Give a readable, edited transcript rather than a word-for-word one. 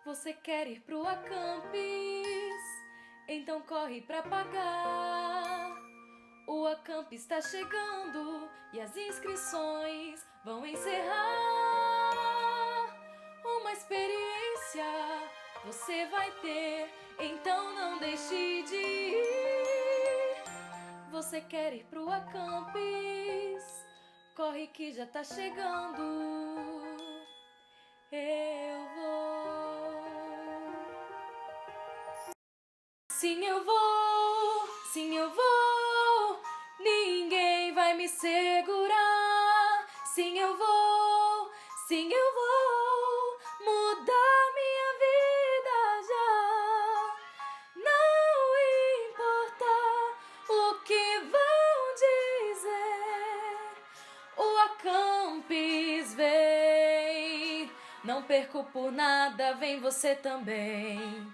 Você quer ir pro Acampes? Então corre pra pagar. O Acamp está chegando e as inscrições vão encerrar. Uma experiência você vai ter, então não deixe de ir. Você quer ir pro Acampes? Corre que já tá chegando. Eu vou. Sim, eu vou. Sim, eu vou. Ninguém vai me segurar. Sim, eu vou. Sim, eu vou mudar minha vida já. Não importa o que vão dizer. O Acampes vem. Não perco por nada, vem você também.